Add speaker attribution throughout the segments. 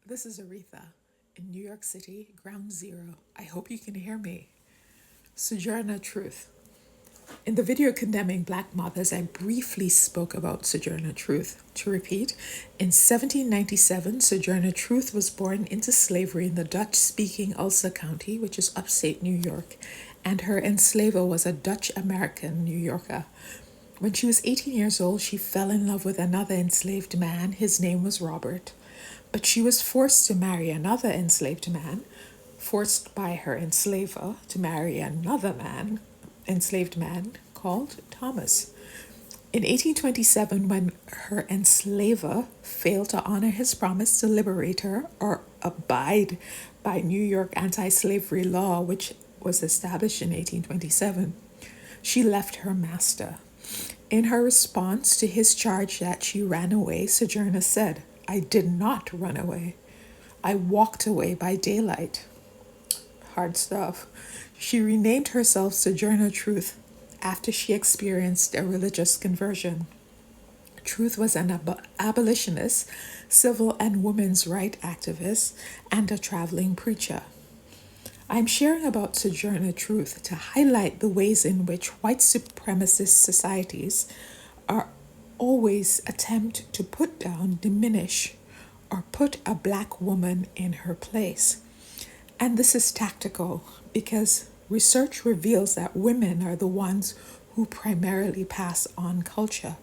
Speaker 1: This is Aretha in New York City, Ground Zero. I hope you can hear me. Sojourner Truth. In the video condemning black mothers, I briefly spoke about Sojourner Truth. To repeat, in 1797, Sojourner Truth was born into slavery in the Dutch-speaking Ulster County, which is upstate New York, and her enslaver was a Dutch-American New Yorker. When she was 18 years old, she fell in love with another enslaved man. His name was Robert. But she was forced to marry another enslaved man, forced by her enslaver to marry another enslaved man called Thomas. In 1827, when her enslaver failed to honor his promise to liberate her or abide by New York anti-slavery law, which was established in 1827, she left her master. In her response to his charge that she ran away, Sojourner said, "I did not run away. I walked away by daylight." Hard stuff. She renamed herself Sojourner Truth after she experienced a religious conversion. Truth was an abolitionist, civil and women's rights activist, and a traveling preacher. I'm sharing about Sojourner Truth to highlight the ways in which white supremacist societies are always attempt to put down, diminish, or put a black woman in her place. And this is tactical because research reveals that women are the ones who primarily pass on culture.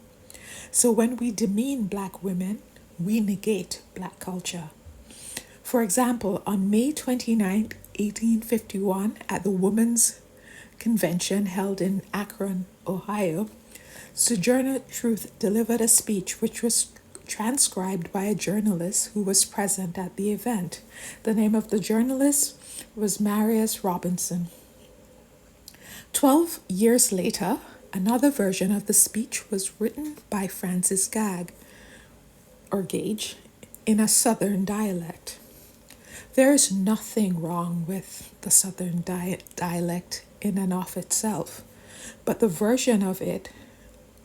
Speaker 1: So when we demean black women, we negate black culture. For example, on May 29, 1851, at the Women's Convention held in Akron, Ohio, Sojourner Truth delivered a speech which was transcribed by a journalist who was present at the event. The name of the journalist was Marius Robinson. 12 years later, another version of the speech was written by Francis Gage in a Southern dialect. There is nothing wrong with the Southern dialect in and of itself, but the version of it,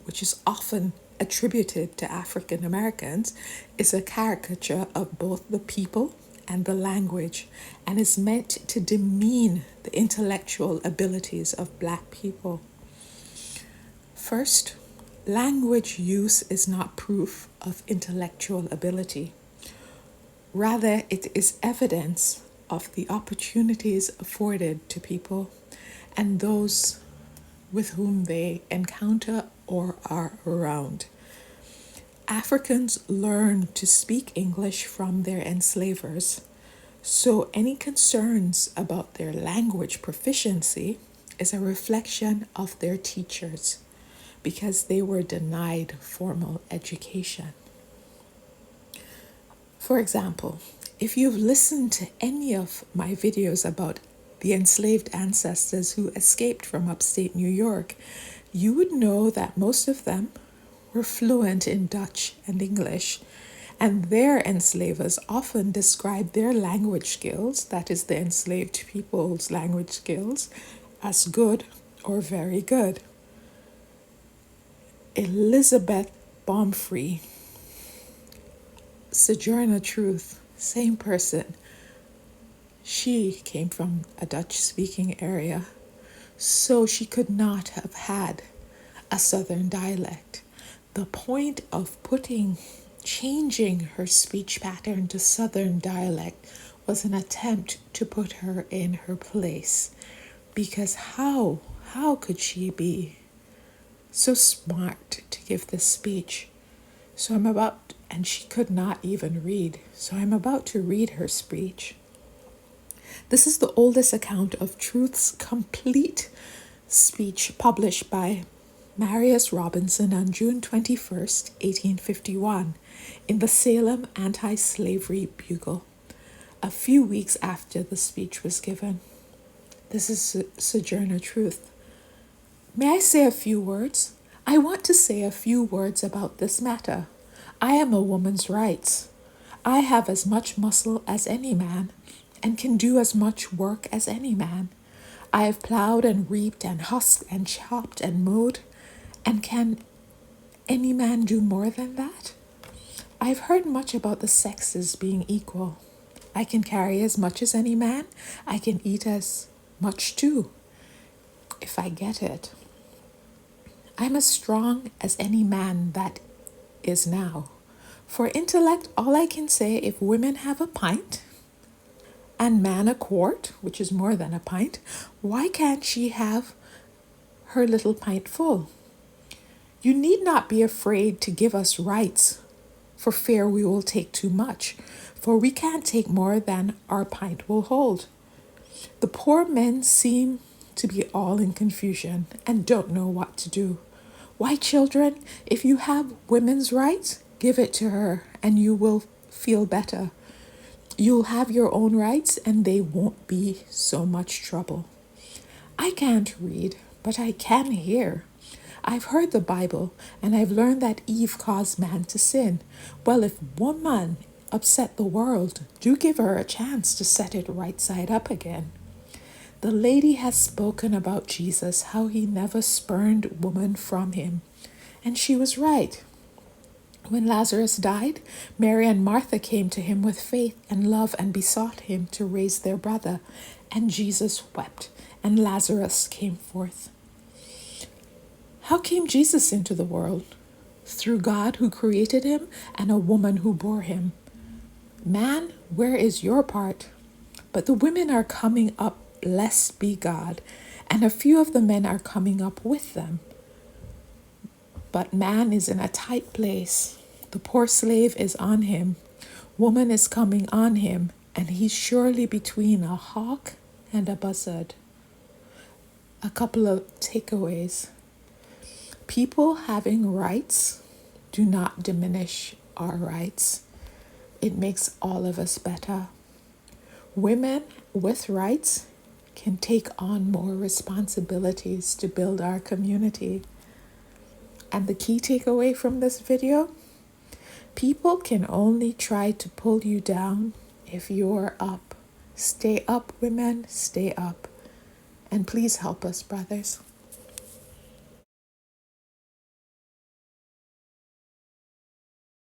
Speaker 1: which is often attributed to African Americans, is a caricature of both the people and the language and is meant to demean the intellectual abilities of black people. First, language use is not proof of intellectual ability. Rather, it is evidence of the opportunities afforded to people and those with whom they encounter or are around. Africans learn to speak English from their enslavers, so any concerns about their language proficiency is a reflection of their teachers because they were denied formal education. For example, if you've listened to any of my videos about the enslaved ancestors who escaped from upstate New York, you would know that most of them were fluent in Dutch and English, and their enslavers often described their language skills, that is, the enslaved people's language skills, as good or very good. Elizabeth Baumfree, Sojourner Truth, same person. She came from a Dutch-speaking area, so she could not have had a Southern dialect. The point of changing her speech pattern to Southern dialect was an attempt to put her in her place. Because how could she be so smart to give this speech? And she could not even read. So I'm about to read her speech. This is the oldest account of Truth's complete speech published by Marius Robinson on June 21st, 1851, in the Salem Anti-Slavery Bugle, a few weeks after the speech was given. This is Sojourner Truth. May I say a few words? I want to say a few words about this matter. I am a woman's rights. I have as much muscle as any man and can do as much work as any man. I have plowed and reaped and husked and chopped and mowed, and can any man do more than that? I've heard much about the sexes being equal. I can carry as much as any man. I can eat as much too, if I get it. I'm as strong as any man that is now. For intellect, all I can say, if women have a pint and man a quart, which is more than a pint, why can't she have her little pint full? You need not be afraid to give us rights, for fear we will take too much, for we can't take more than our pint will hold. The poor men seem to be all in confusion and don't know what to do. Why, children, if you have women's rights, give it to her and you will feel better. You'll have your own rights and they won't be so much trouble. I can't read, but I can hear. I've heard the Bible and I've learned that Eve caused man to sin. Well, if woman upset the world, do give her a chance to set it right side up again. The lady has spoken about Jesus, how he never spurned woman from him. And she was right. When Lazarus died, Mary and Martha came to him with faith and love and besought him to raise their brother. And Jesus wept, and Lazarus came forth. How came Jesus into the world? Through God who created him and a woman who bore him. Man, where is your part? But the women are coming up, blessed be God, and a few of the men are coming up with them. But man is in a tight place. The poor slave is on him. Woman is coming on him, and he's surely between a hawk and a buzzard. A couple of takeaways. People having rights do not diminish our rights. It makes all of us better. Women with rights can take on more responsibilities to build our community. And the key takeaway from this video, people can only try to pull you down if you're up. Stay up, women, stay up. And please help us, brothers.